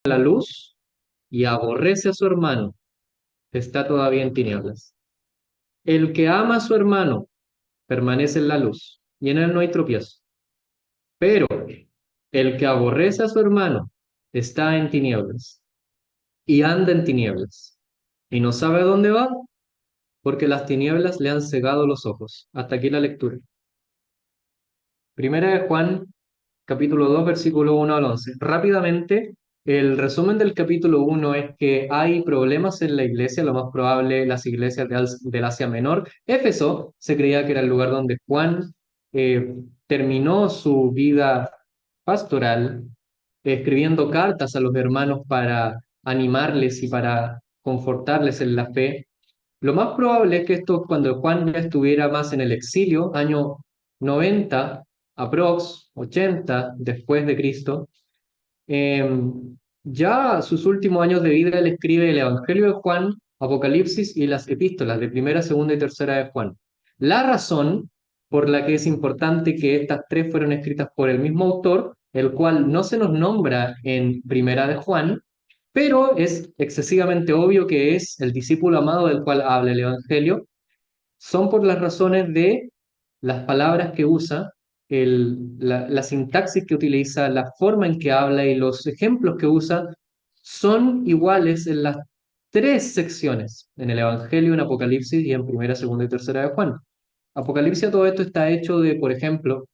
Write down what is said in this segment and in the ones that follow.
la luz y aborrece a su hermano, está todavía en tinieblas. El que ama a su hermano permanece en la luz, y en él no hay tropiezo. Pero el que aborrece a su hermano está en tinieblas, y anda en tinieblas, y no sabe a dónde va, porque las tinieblas le han cegado los ojos. Hasta aquí la lectura. Primera de Juan, capítulo 2 versículo 1 al 11. Rápidamente, el resumen del capítulo 1 es que hay problemas en la iglesia, lo más probable las iglesias del Asia Menor. Éfeso se creía que era el lugar donde Juan terminó su vida pastoral, escribiendo cartas a los hermanos para animarles y para confortarles en la fe. Lo más probable es que esto, cuando Juan ya estuviera más en el exilio, año 90, aprox, 80 después de Cristo, eh, ya sus últimos años de vida él escribe el Evangelio de Juan, Apocalipsis y las epístolas de primera, segunda y tercera de Juan. La razón por la que es importante que estas tres fueron escritas por el mismo autor, el cual no se nos nombra en primera de Juan, pero es excesivamente obvio que es el discípulo amado del cual habla el Evangelio, son por las razones de las palabras que usa, la sintaxis que utiliza, la forma en que habla y los ejemplos que usa son iguales en las tres secciones, en el Evangelio, en Apocalipsis y en primera, segunda y tercera de Juan. Apocalipsis, todo esto está hecho de, por ejemplo,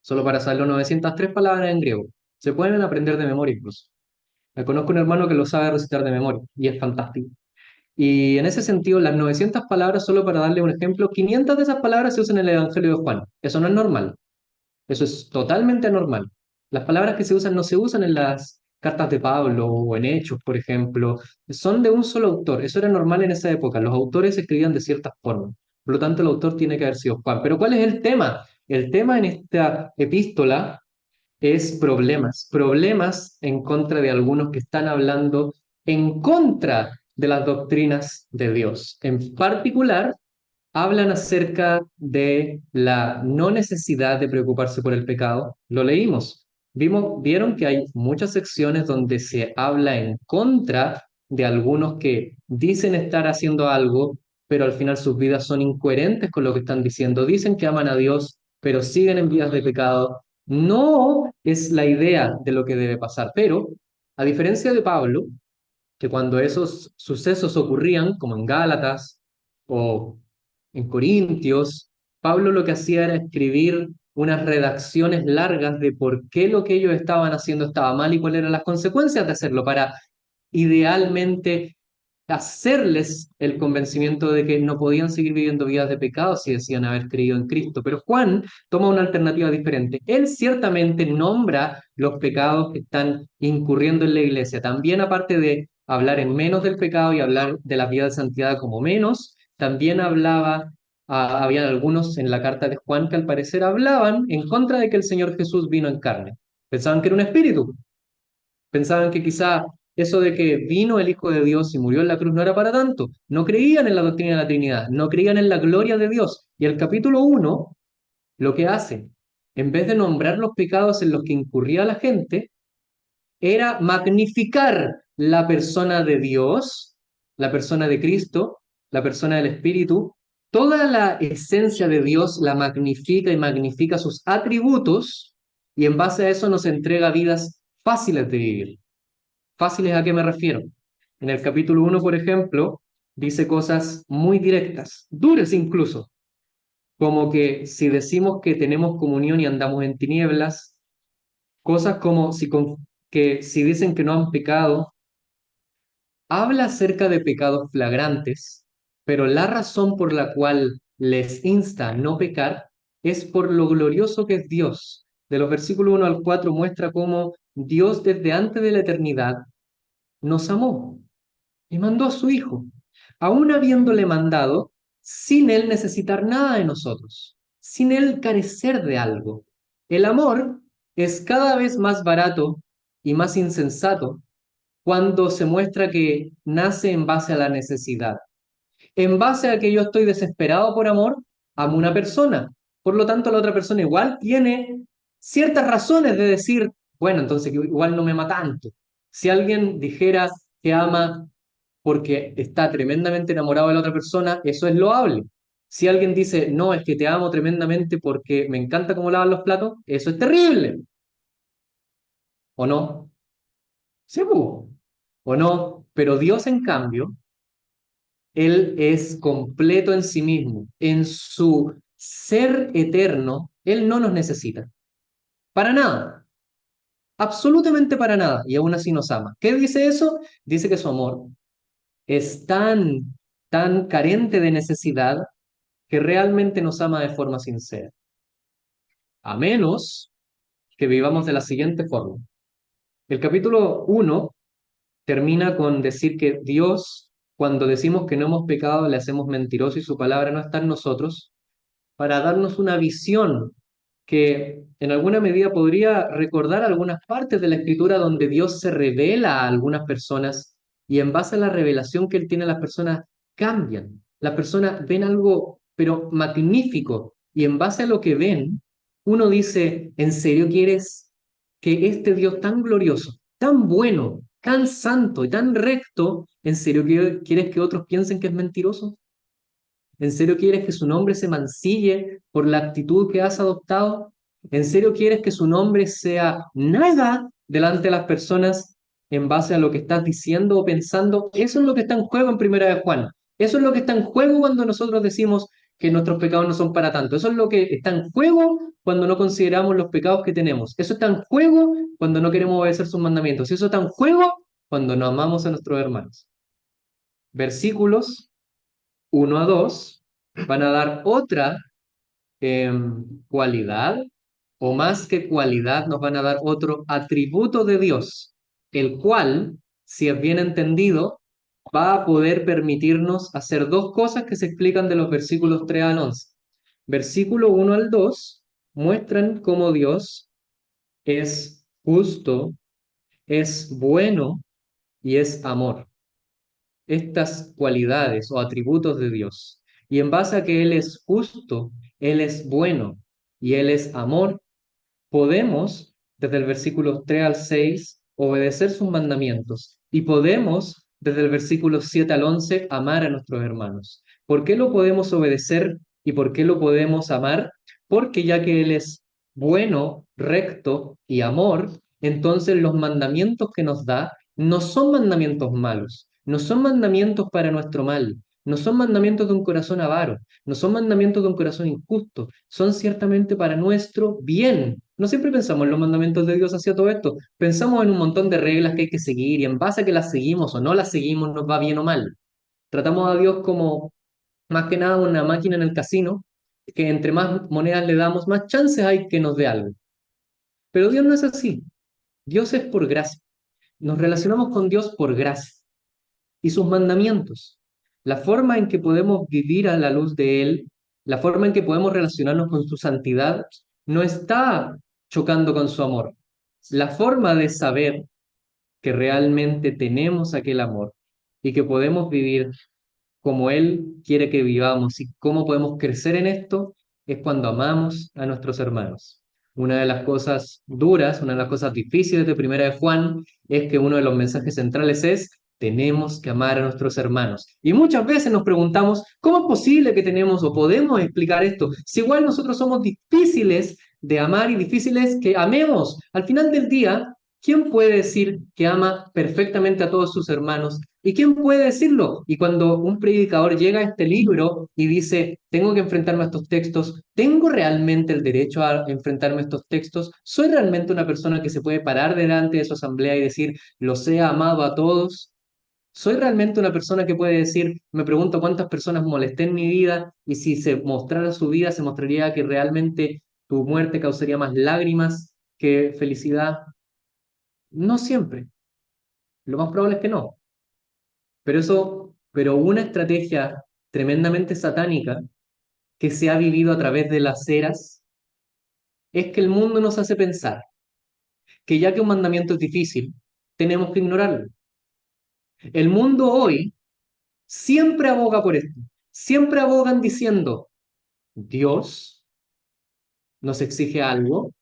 solo para saberlo, 903 palabras en griego. Se pueden aprender de memoria incluso. Conozco un hermano que lo sabe recitar de memoria y es fantástico. Y en ese sentido, las 900 palabras, solo para darle un ejemplo, 500 de esas palabras se usan en el Evangelio de Juan. Eso no es normal. Eso es totalmente anormal. Las palabras que se usan no se usan en las cartas de Pablo o en Hechos, por ejemplo. Son de un solo autor. Eso era normal en esa época. Los autores escribían de ciertas formas. Por lo tanto, el autor tiene que haber sido Juan. Pero ¿cuál es el tema? El tema en esta epístola es problemas, problemas en contra de algunos que están hablando en contra de las doctrinas de Dios. En particular, hablan acerca de la no necesidad de preocuparse por el pecado. Lo leímos. Vieron que hay muchas secciones donde se habla en contra de algunos que dicen estar haciendo algo, pero al final sus vidas son incoherentes con lo que están diciendo. Dicen que aman a Dios, pero siguen en vidas de pecado. No es la idea de lo que debe pasar, pero a diferencia de Pablo, que cuando esos sucesos ocurrían, como en Gálatas o en Corintios, Pablo lo que hacía era escribir unas redacciones largas de por qué lo que ellos estaban haciendo estaba mal y cuáles eran las consecuencias de hacerlo, para idealmente hacerles el convencimiento de que no podían seguir viviendo vidas de pecado si decían haber creído en Cristo. Pero Juan toma una alternativa diferente. Él ciertamente nombra los pecados que están incurriendo en la iglesia. También, aparte de hablar en menos del pecado y hablar de la vida de santidad como menos, también hablaba, había algunos en la carta de Juan que al parecer hablaban en contra de que el Señor Jesús vino en carne. Pensaban que era un espíritu, pensaban que quizá eso de que vino el Hijo de Dios y murió en la cruz no era para tanto. No creían en la doctrina de la Trinidad, no creían en la gloria de Dios. Y el capítulo 1 lo que hace, en vez de nombrar los pecados en los que incurría la gente, era magnificar la persona de Dios, la persona de Cristo, la persona del Espíritu. Toda la esencia de Dios la magnifica y magnifica sus atributos, y en base a eso nos entrega vidas fáciles de vivir. ¿Fáciles a qué me refiero? En el capítulo 1, por ejemplo, dice cosas muy directas, duras incluso, como que si decimos que tenemos comunión y andamos en tinieblas, cosas como que si dicen que no han pecado, habla acerca de pecados flagrantes, pero la razón por la cual les insta a no pecar es por lo glorioso que es Dios. De los versículos 1 al 4 muestra cómo Dios desde antes de la eternidad nos amó y mandó a su Hijo, aún habiéndole mandado sin Él necesitar nada de nosotros, sin Él carecer de algo. El amor es cada vez más barato y más insensato cuando se muestra que nace en base a la necesidad. En base a que yo estoy desesperado por amor, amo a una persona. Por lo tanto, la otra persona igual tiene ciertas razones de decir, bueno, entonces igual no me ama tanto. Si alguien dijera que ama porque está tremendamente enamorado de la otra persona, eso es loable. Si alguien dice, no, es que te amo tremendamente porque me encanta cómo lavan los platos, eso es terrible. ¿O no? Sí, po. ¿O no? Pero Dios, en cambio, Él es completo en sí mismo. En su ser eterno, Él no nos necesita. Para nada. Absolutamente para nada. Y aún así nos ama. ¿Qué dice eso? Dice que su amor es tan carente de necesidad que realmente nos ama de forma sincera. A menos que vivamos de la siguiente forma. El capítulo 1 termina con decir que Dios, cuando decimos que no hemos pecado, le hacemos mentiroso y su palabra no está en nosotros, para darnos una visión que en alguna medida podría recordar algunas partes de la escritura donde Dios se revela a algunas personas y en base a la revelación que Él tiene a las personas cambian. Las personas ven algo, pero magnífico, y en base a lo que ven, uno dice, ¿en serio quieres que este Dios tan glorioso, tan bueno, tan santo y tan recto, en serio quieres que otros piensen que es mentiroso? ¿En serio quieres que su nombre se mancille por la actitud que has adoptado? ¿En serio quieres que su nombre sea nada delante de las personas en base a lo que estás diciendo o pensando? Eso es lo que está en juego en Primera de Juan. Eso es lo que está en juego cuando nosotros decimos que nuestros pecados no son para tanto. Eso es lo que está en juego cuando no consideramos los pecados que tenemos. Eso está en juego cuando no queremos obedecer sus mandamientos. Eso está en juego cuando no amamos a nuestros hermanos. Versículos 1 a 2 van a dar otra cualidad, o más que cualidad, nos van a dar otro atributo de Dios, el cual, si es bien entendido, va a poder permitirnos hacer dos cosas que se explican de los versículos 3 al 11. Versículo 1 al 2 muestran cómo Dios es justo, es bueno y es amor, estas cualidades o atributos de Dios. Y en base a que Él es justo, Él es bueno y Él es amor, podemos, desde el versículo 3 al 6 obedecer sus mandamientos y podemos, desde el versículo 7 al 11 amar a nuestros hermanos. ¿Por qué lo podemos obedecer y por qué lo podemos amar? Porque ya que Él es bueno, recto y amor, entonces los mandamientos que nos da no son mandamientos malos, no son mandamientos para nuestro mal, no son mandamientos de un corazón avaro, no son mandamientos de un corazón injusto, son ciertamente para nuestro bien. No siempre pensamos en los mandamientos de Dios hacia todo esto, pensamos en un montón de reglas que hay que seguir y en base a que las seguimos o no las seguimos nos va bien o mal. Tratamos a Dios como más que nada una máquina en el casino, que entre más monedas le damos, más chances hay que nos dé algo. Pero Dios no es así. Dios es por gracia. Nos relacionamos con Dios por gracia y sus mandamientos. La forma en que podemos vivir a la luz de Él, la forma en que podemos relacionarnos con su santidad, no está chocando con su amor. La forma de saber que realmente tenemos aquel amor y que podemos vivir como Él quiere que vivamos y cómo podemos crecer en esto es cuando amamos a nuestros hermanos. Una de las cosas duras, una de las cosas difíciles de Primera de Juan es que uno de los mensajes centrales es tenemos que amar a nuestros hermanos. Y muchas veces nos preguntamos, ¿cómo es posible que tenemos o podemos explicar esto? Si igual nosotros somos difíciles de amar y difíciles que amemos. Al final del día, ¿quién puede decir que ama perfectamente a todos sus hermanos? ¿Y quién puede decirlo? Y cuando un predicador llega a este libro y dice, tengo que enfrentarme a estos textos, ¿tengo realmente el derecho a enfrentarme a estos textos? ¿Soy realmente una persona que se puede parar delante de su asamblea y decir, los he amado a todos? ¿Soy realmente una persona que puede decir, me pregunto cuántas personas molesté en mi vida y si se mostrara su vida, se mostraría que realmente tu muerte causaría más lágrimas que felicidad? No siempre. Lo más probable es que no. Pero una estrategia tremendamente satánica que se ha vivido a través de las eras es que el mundo nos hace pensar que ya que un mandamiento es difícil, tenemos que ignorarlo. El mundo hoy siempre aboga por esto. Siempre abogan diciendo, Dios nos exige algo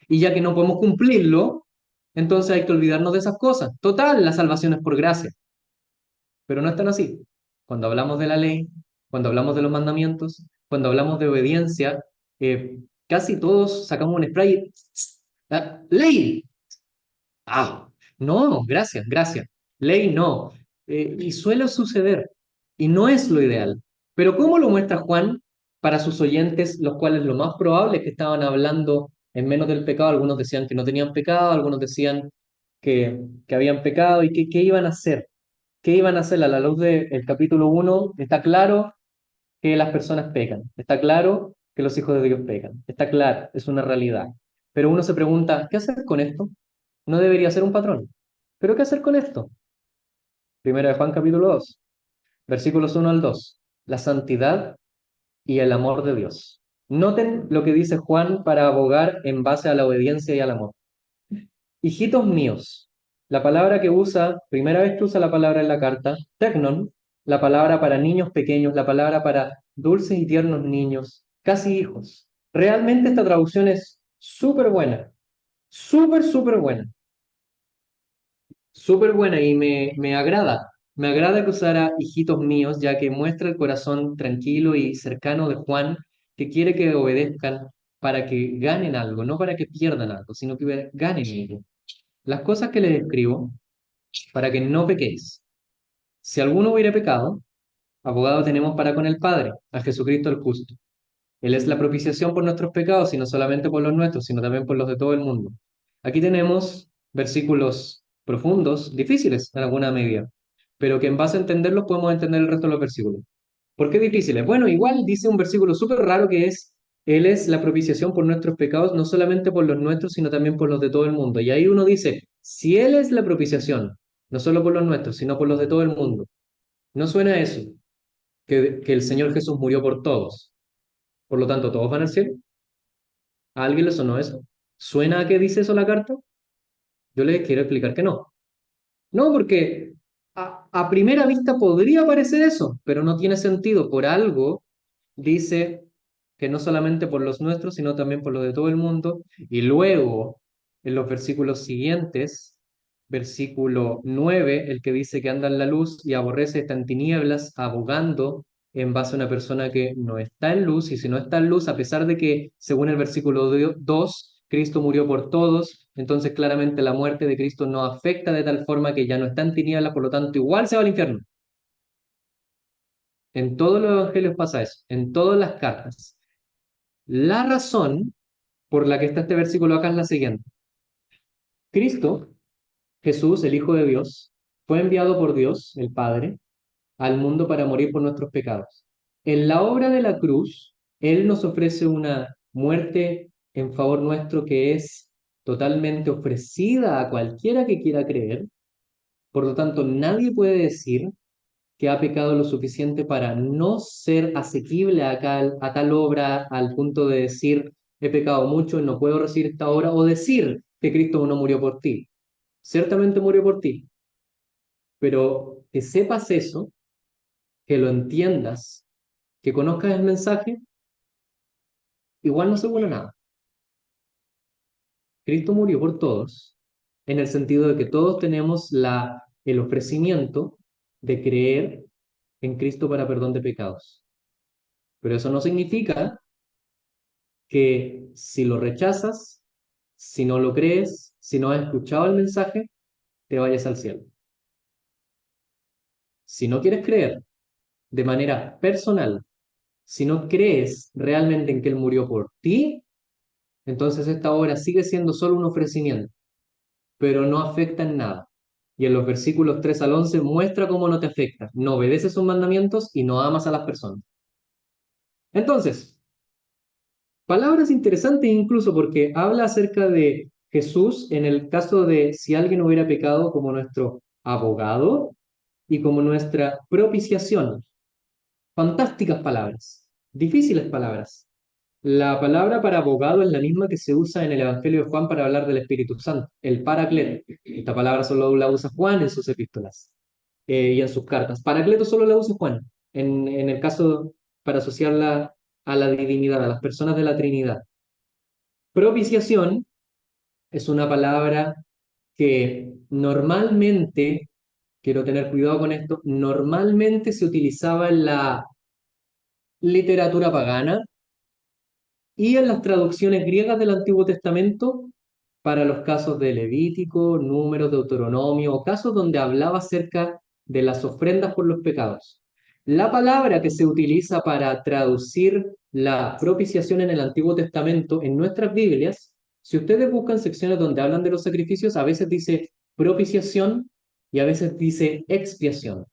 y ya que no podemos cumplirlo, Entonces hay que olvidarnos de esas cosas. Total, la salvación es por gracia, pero no es tan así. Cuando hablamos de la ley, cuando hablamos de los mandamientos, cuando hablamos de obediencia, casi todos sacamos un spray. ¡Ley! Ah, no, gracias, gracias. Ley no. Y suele suceder, y no es lo ideal. Pero ¿cómo lo muestra Juan para sus oyentes, los cuales lo más probable es que estaban hablando en menos del pecado? Algunos decían que no tenían pecado, algunos decían que habían pecado y que qué iban a hacer. ¿Qué iban a hacer? A la luz del capítulo 1 está claro que las personas pecan, está claro que los hijos de Dios pecan, está claro, es una realidad. Pero uno se pregunta, ¿qué hacer con esto? No debería ser un patrón. ¿Pero qué hacer con esto? Primera de Juan capítulo 2, versículos 1 al 2. La santidad y el amor de Dios. Noten lo que dice Juan para abogar en base a la obediencia y al amor. Hijitos míos, la palabra que usa, primera vez que usa la palabra en la carta, teknon, la palabra para niños pequeños, la palabra para dulces y tiernos niños, casi hijos. Realmente esta traducción es súper buena, súper, súper buena. Súper buena y me agrada. Me agrada que usara hijitos míos, ya que muestra el corazón tranquilo y cercano de Juan, que quiere que obedezcan para que ganen algo, no para que pierdan algo, sino que ganen algo. Las cosas que les escribo, para que no pequéis. Si alguno hubiera pecado, abogado tenemos para con el Padre, a Jesucristo el justo. Él es la propiciación por nuestros pecados, y no solamente por los nuestros, sino también por los de todo el mundo. Aquí tenemos versículos profundos, difíciles en alguna medida, pero que en base a entenderlos podemos entender el resto de los versículos. ¿Por qué difíciles? Bueno, igual dice un versículo súper raro que es, Él es la propiciación por nuestros pecados, no solamente por los nuestros, sino también por los de todo el mundo. Y ahí uno dice, si Él es la propiciación, no solo por los nuestros, sino por los de todo el mundo, ¿no suena eso? Que el Señor Jesús murió por todos. Por lo tanto, ¿todos van al cielo? ¿A alguien le sonó eso? ¿Suena a qué dice eso la carta? Yo les quiero explicar que no. No, porque a primera vista podría parecer eso, pero no tiene sentido. Por algo dice que no solamente por los nuestros, sino también por los de todo el mundo. Y luego, en los versículos siguientes, versículo 9 el que dice que anda en la luz y aborrece, está en tinieblas, abogando en base a una persona que no está en luz, y si no está en luz, a pesar de que, según el versículo 2 Cristo murió por todos, entonces claramente la muerte de Cristo no afecta de tal forma que ya no está en tinieblas, por lo tanto igual se va al infierno. En todos los evangelios pasa eso, en todas las cartas. La razón por la que está este versículo acá es la siguiente. Cristo, Jesús, el Hijo de Dios, fue enviado por Dios, el Padre, al mundo para morir por nuestros pecados. En la obra de la cruz, Él nos ofrece una muerte en favor nuestro que es totalmente ofrecida a cualquiera que quiera creer. Por lo tanto, nadie puede decir que ha pecado lo suficiente para no ser asequible a tal obra al punto de decir, he pecado mucho y no puedo recibir esta obra, o decir que Cristo no murió por ti. Ciertamente murió por ti, pero que sepas eso, que lo entiendas, que conozcas el mensaje, igual no asegura nada. Cristo murió por todos, en el sentido de que todos tenemos el ofrecimiento de creer en Cristo para perdón de pecados. Pero eso no significa que si lo rechazas, si no lo crees, si no has escuchado el mensaje, te vayas al cielo. Si no quieres creer de manera personal, si no crees realmente en que Él murió por ti, entonces esta obra sigue siendo solo un ofrecimiento, pero no afecta en nada. Y en los versículos 3 al 11 muestra cómo no te afecta. No obedeces sus mandamientos y no amas a las personas. Entonces, palabras interesantes incluso porque habla acerca de Jesús en el caso de si alguien hubiera pecado como nuestro abogado y como nuestra propiciación. Fantásticas palabras, difíciles palabras. La palabra para abogado es la misma que se usa en el Evangelio de Juan para hablar del Espíritu Santo, el Paracleto. Esta palabra solo la usa Juan en sus epístolas y en sus cartas. Paracleto solo la usa Juan, en el caso para asociarla a la divinidad, a las personas de la Trinidad. Propiciación es una palabra que normalmente, quiero tener cuidado con esto, normalmente se utilizaba en la literatura pagana y en las traducciones griegas del Antiguo Testamento para los casos de Levítico, Números, Deuteronomio, o casos donde hablaba acerca de las ofrendas por los pecados. La palabra que se utiliza para traducir la propiciación en el Antiguo Testamento en nuestras Biblias, si ustedes buscan secciones donde hablan de los sacrificios, a veces dice propiciación y a veces dice expiación.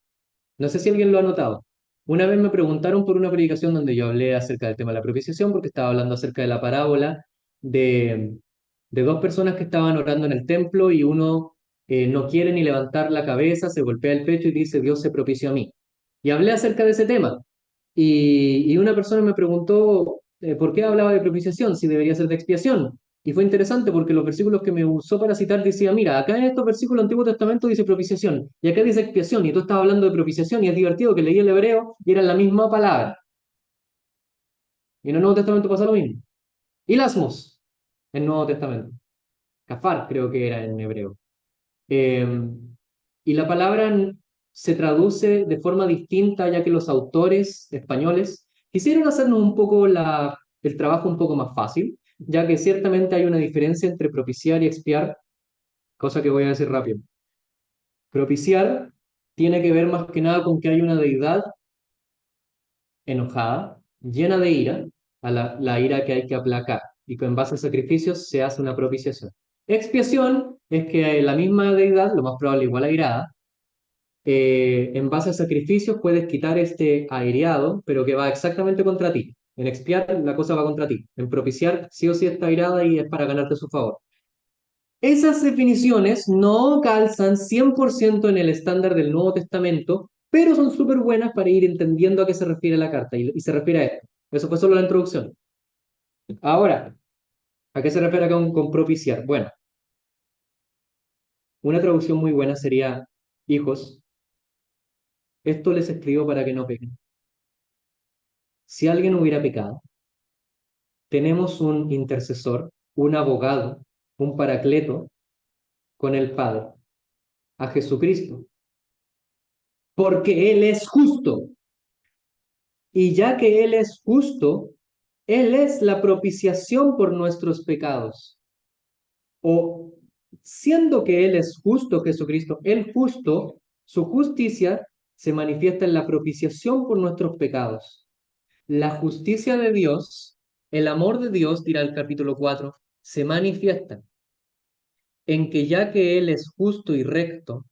No sé si alguien lo ha notado. Una vez me preguntaron por una predicación donde yo hablé acerca del tema de la propiciación, porque estaba hablando acerca de la parábola de, de dos personas que estaban orando en el templo y uno no quiere ni levantar la cabeza, se golpea el pecho y dice, Dios se propició a mí. Y hablé acerca de ese tema. Y una persona me preguntó por qué hablaba de propiciación, si debería ser de expiación. Y fue interesante porque los versículos que me usó para citar decía, mira, acá en estos versículos del Antiguo Testamento dice propiciación, y acá dice expiación, y tú estás hablando de propiciación, y es divertido que leí el hebreo y era la misma palabra. Y en el Nuevo Testamento pasa lo mismo. Hilasmos, en el Nuevo Testamento. Kafar creo que era en hebreo. Eh, y la palabra se traduce de forma distinta, ya que los autores españoles quisieron hacernos un poco el trabajo un poco más fácil, ya que ciertamente hay una diferencia entre propiciar y expiar, cosa que voy a decir rápido. Propiciar tiene que ver más que nada con que hay una deidad enojada, llena de ira, la ira que hay que aplacar, y que en base a sacrificios se hace una propiciación. Expiación es que la misma deidad, lo más probable igual airada, en base a sacrificios puedes quitar este aireado, pero que va exactamente contra ti. En expiar la cosa va contra ti. En propiciar sí o sí está airada y es para ganarte su favor. Esas definiciones no calzan 100% en el estándar del Nuevo Testamento, pero son súper buenas para ir entendiendo a qué se refiere la carta y se refiere a esto. Eso fue solo la introducción. Ahora, ¿a qué se refiere acá con propiciar? Bueno, una traducción muy buena sería, hijos, esto les escribo para que no pequen. Si alguien hubiera pecado, tenemos un intercesor, un abogado, un paracleto con el Padre, a Jesucristo, porque Él es justo. Y ya que Él es justo, Él es la propiciación por nuestros pecados. O siendo que Él es justo, Jesucristo, el justo, su justicia se manifiesta en la propiciación por nuestros pecados. La justicia de Dios, el amor de Dios, dirá el capítulo 4, se manifiesta en que ya que Él es justo y recto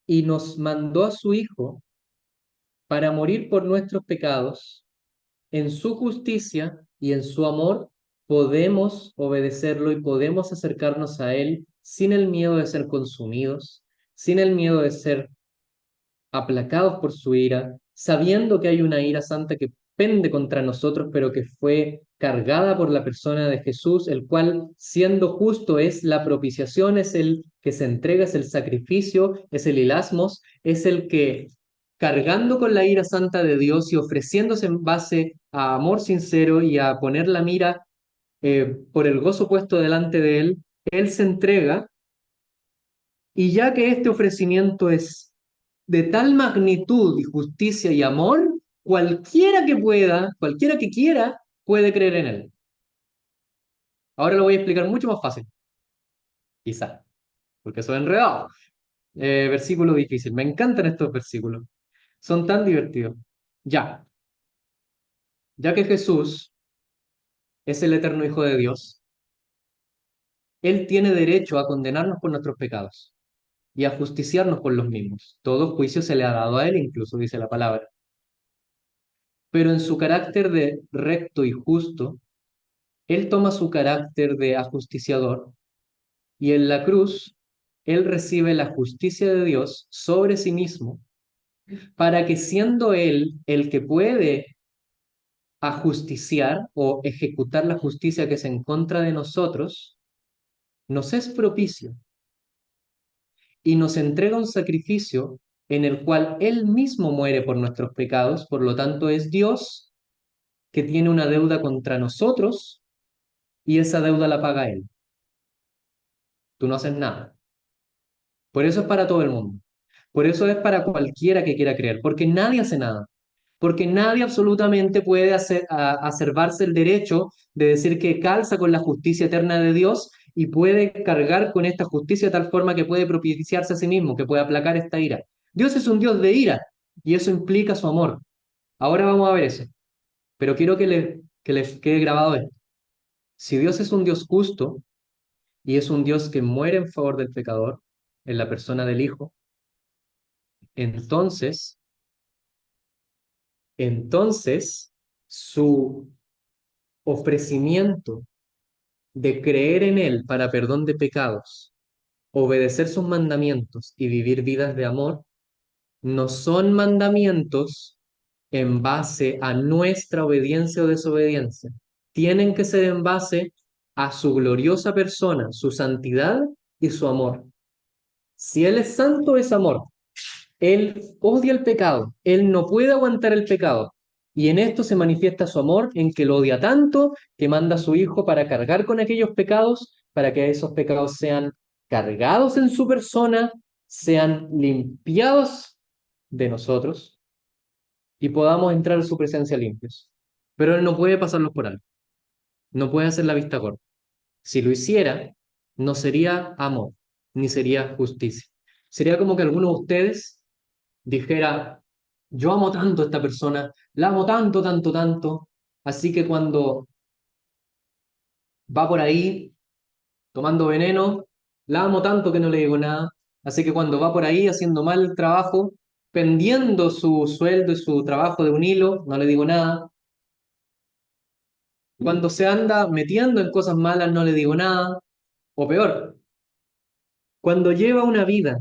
y nos mandó a su Hijo para morir por nuestros pecados, en su justicia y en su amor podemos obedecerlo y podemos acercarnos a Él sin el miedo de ser consumidos, sin el miedo de ser aplacados por su ira, sabiendo que hay una ira santa que pende contra nosotros, pero que fue cargada por la persona de Jesús, el cual, siendo justo, es la propiciación, es el que se entrega, es el sacrificio, es el hilasmos, es el que, cargando con la ira santa de Dios y ofreciéndose en base a amor sincero y a poner la mira por el gozo puesto delante de Él se entrega, y ya que este ofrecimiento es de tal magnitud y justicia y amor, cualquiera que pueda, cualquiera que quiera, puede creer en Él. Ahora lo voy a explicar mucho más fácil, quizá, porque soy enredado. Versículo difícil. Me encantan estos versículos. Son tan divertidos. Ya, ya que Jesús es el eterno Hijo de Dios, Él tiene derecho a condenarnos por nuestros pecados y a justiciarnos por los mismos. Todo juicio se le ha dado a Él, incluso dice la palabra. Pero en su carácter de recto y justo, Él toma su carácter de ajusticiador y en la cruz Él recibe la justicia de Dios sobre sí mismo para que siendo Él el que puede ajusticiar o ejecutar la justicia que es en contra de nosotros, nos es propicio y nos entrega un sacrificio en el cual Él mismo muere por nuestros pecados, por lo tanto es Dios que tiene una deuda contra nosotros y esa deuda la paga Él. tú no haces nada. Por eso es para todo el mundo. Por eso es para cualquiera que quiera creer, porque nadie hace nada. Porque nadie absolutamente puede acervarse el derecho de decir que calza con la justicia eterna de Dios y puede cargar con esta justicia de tal forma que puede propiciarse a sí mismo, que puede aplacar esta ira. Dios es un Dios de ira y eso implica su amor. Ahora vamos a ver eso, pero quiero que les quede grabado esto. Si Dios es un Dios justo y es un Dios que muere en favor del pecador, en la persona del Hijo, entonces, entonces su ofrecimiento de creer en Él para perdón de pecados, obedecer sus mandamientos y vivir vidas de amor, no son mandamientos en base a nuestra obediencia o desobediencia. Tienen que ser en base a su gloriosa persona, su santidad y su amor. Si Él es santo, es amor. Él odia el pecado, él no puede aguantar el pecado. Y en esto se manifiesta su amor, en que lo odia tanto que manda a su Hijo para cargar con aquellos pecados, para que esos pecados sean cargados en su persona, sean limpiados de nosotros y podamos entrar a su presencia limpios. Pero Él no puede pasarlos por alto, no puede hacer la vista corta. Si lo hiciera, no sería amor, ni sería justicia. Sería como que alguno de ustedes dijera, yo amo tanto a esta persona, la amo tanto, tanto, tanto, así que cuando va por ahí tomando veneno, la amo tanto que no le digo nada, así que cuando va por ahí haciendo mal el trabajo, pendiendo su sueldo y su trabajo de un hilo, no le digo nada, cuando se anda metiendo en cosas malas, no le digo nada, o peor, cuando lleva una vida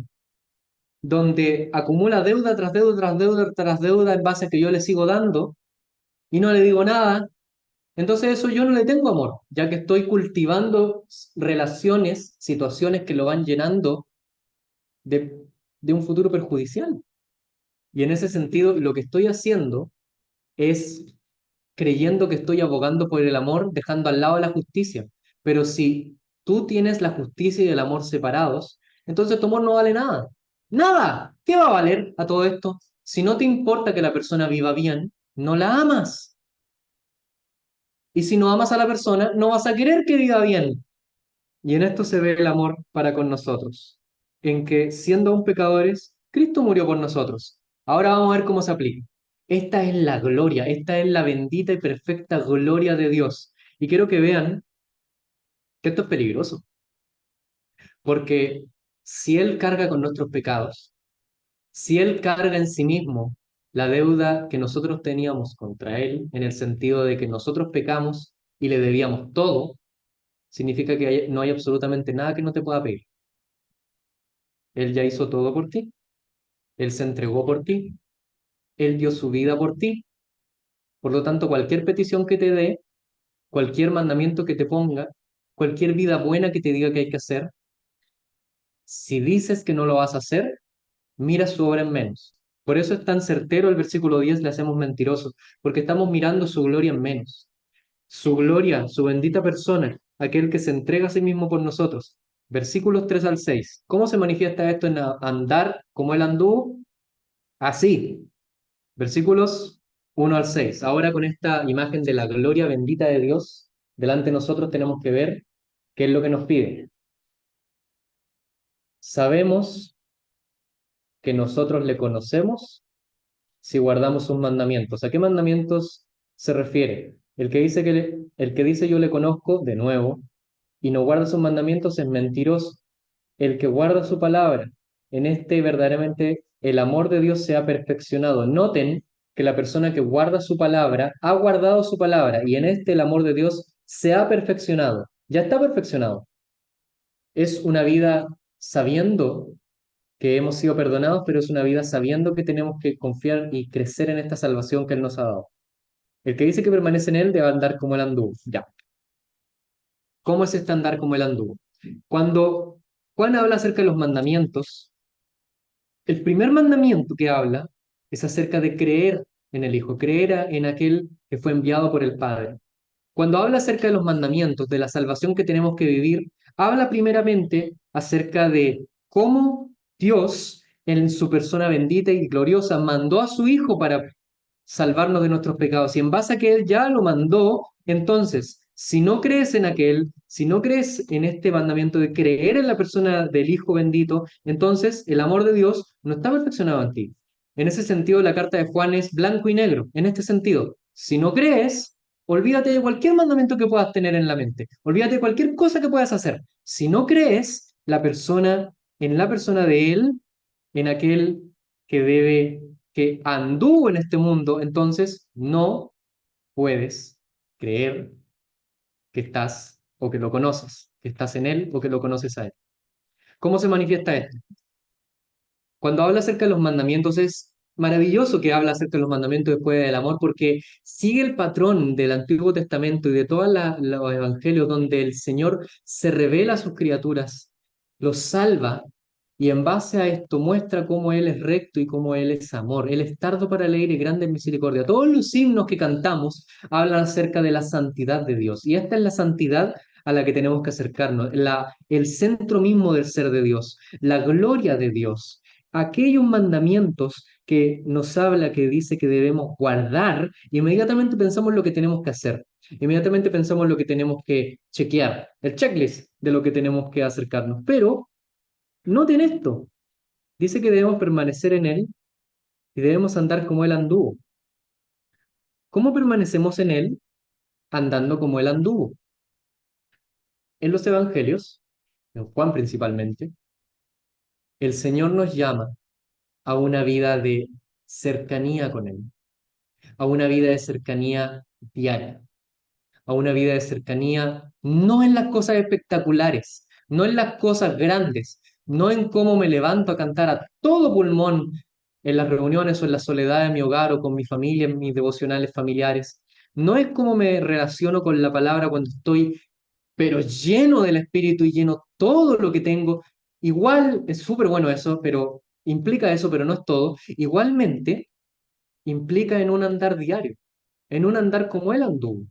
donde acumula deuda tras deuda tras deuda tras deuda en base a que yo le sigo dando y no le digo nada. Entonces eso yo no le tengo amor, ya que estoy cultivando relaciones, situaciones que lo van llenando de, de un futuro perjudicial. Y en ese sentido, lo que estoy haciendo es creyendo que estoy abogando por el amor, dejando al lado la justicia. Pero si tú tienes la justicia y el amor separados, entonces tu amor no vale nada. Nada. ¿Qué va a valer a todo esto? Si no te importa que la persona viva bien, no la amas. Y si no amas a la persona, no vas a querer que viva bien. Y en esto se ve el amor para con nosotros, en que siendo aún pecadores, Cristo murió por nosotros. Ahora vamos a ver cómo se aplica. Esta es la gloria, esta es la bendita y perfecta gloria de Dios. Y quiero que vean que esto es peligroso, porque si Él carga con nuestros pecados, si Él carga en sí mismo la deuda que nosotros teníamos contra Él, en el sentido de que nosotros pecamos y le debíamos todo, significa que no hay absolutamente nada que no te pueda pedir. Él ya hizo todo por ti. Él se entregó por ti. Él dio su vida por ti. Por lo tanto, cualquier petición que te dé, cualquier mandamiento que te ponga, cualquier vida buena que te diga que hay que hacer, si dices que no lo vas a hacer, mira su obra en menos. Por eso es tan certero el versículo 10, le hacemos mentirosos, porque estamos mirando su gloria en menos. Su gloria, su bendita persona, aquel que se entrega a sí mismo por nosotros. Versículos 3 al 6. ¿Cómo se manifiesta esto en andar como él anduvo? Así, versículos 1 al 6. Ahora con esta imagen de la gloria bendita de Dios, delante de nosotros tenemos que ver qué es lo que nos pide. Sabemos que nosotros le conocemos si guardamos sus mandamientos. ¿A qué mandamientos se refiere? El que dice yo le conozco, de nuevo, y no guarda sus mandamientos es mentiroso. El que guarda su palabra, en este verdaderamente el amor de Dios se ha perfeccionado. Noten que la persona que guarda su palabra ha guardado su palabra y en este el amor de Dios se ha perfeccionado. Ya está perfeccionado. Es una vida sabiendo que hemos sido perdonados, pero es una vida sabiendo que tenemos que confiar y crecer en esta salvación que Él nos ha dado. El que dice que permanece en Él debe andar como Él anduvo. Ya. ¿Cómo es este andar como Él anduvo? Cuando Juan habla acerca de los mandamientos, el primer mandamiento que habla es acerca de creer en el Hijo, creer en aquel que fue enviado por el Padre. Cuando habla acerca de los mandamientos, de la salvación que tenemos que vivir, Habla primeramente acerca de cómo Dios, en su persona bendita y gloriosa, mandó a su Hijo para salvarnos de nuestros pecados. Y en base a que Él ya lo mandó, entonces, si no crees en aquel, si no crees en este mandamiento de creer en la persona del Hijo bendito, entonces el amor de Dios no está perfeccionado en ti. En ese sentido, la carta de Juan es blanco y negro. En este sentido, si no crees, olvídate de cualquier mandamiento que puedas tener en la mente. Olvídate de cualquier cosa que puedas hacer. Si no crees, en la persona de Él, en aquel que anduvo en este mundo, entonces no puedes creer que estás o que lo conoces, que estás en Él o que lo conoces a Él. ¿Cómo se manifiesta esto? Cuando habla acerca de los mandamientos es maravilloso que habla acerca de los mandamientos después del amor porque sigue el patrón del Antiguo Testamento y de todos los evangelios donde el Señor se revela a sus criaturas, los salva y en base a esto muestra cómo Él es recto y cómo Él es amor. Él es tardo para leer y grande en misericordia. Todos los himnos que cantamos hablan acerca de la santidad de Dios y esta es la santidad a la que tenemos que acercarnos, el centro mismo del ser de Dios, la gloria de Dios aquellos mandamientos que nos habla, que dice que debemos guardar, inmediatamente pensamos lo que tenemos que hacer. Inmediatamente pensamos lo que tenemos que chequear, el checklist de lo que tenemos que acercarnos. Pero noten esto, dice que debemos permanecer en Él y debemos andar como Él anduvo. ¿Cómo permanecemos en Él? Andando como Él anduvo. En los evangelios, en Juan principalmente, el Señor nos llama a una vida de cercanía con Él, a una vida de cercanía diaria, a una vida de cercanía no en las cosas espectaculares, no en las cosas grandes, no en cómo me levanto a cantar a todo pulmón en las reuniones o en la soledad de mi hogar o con mi familia, en mis devocionales familiares. No es cómo me relaciono con la palabra cuando estoy, pero lleno del Espíritu y lleno todo lo que tengo. Igual es súper bueno eso, pero implica eso, pero no es todo. Igualmente implica en un andar diario, en un andar como Él anduvo.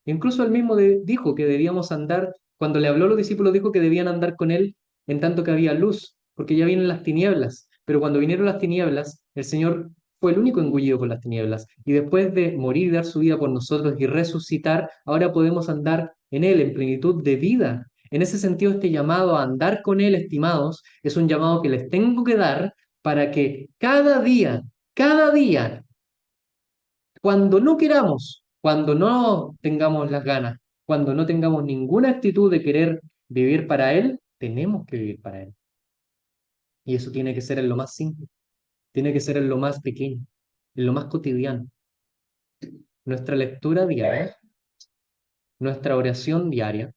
Incluso él mismo dijo que debíamos andar, cuando le habló a los discípulos, dijo que debían andar con Él en tanto que había luz, porque ya vienen las tinieblas. Pero cuando vinieron las tinieblas, el Señor fue el único engullido por las tinieblas. Y después de morir y dar su vida por nosotros y resucitar, ahora podemos andar en Él, en plenitud de vida. En ese sentido, este llamado a andar con Él, estimados, es un llamado que les tengo que dar para que cada día cuando no queramos, cuando no tengamos las ganas, cuando no tengamos ninguna actitud de querer vivir para Él, tenemos que vivir para Él. Y eso tiene que ser en lo más simple, tiene que ser en lo más pequeño, en lo más cotidiano. Nuestra lectura diaria, nuestra oración diaria,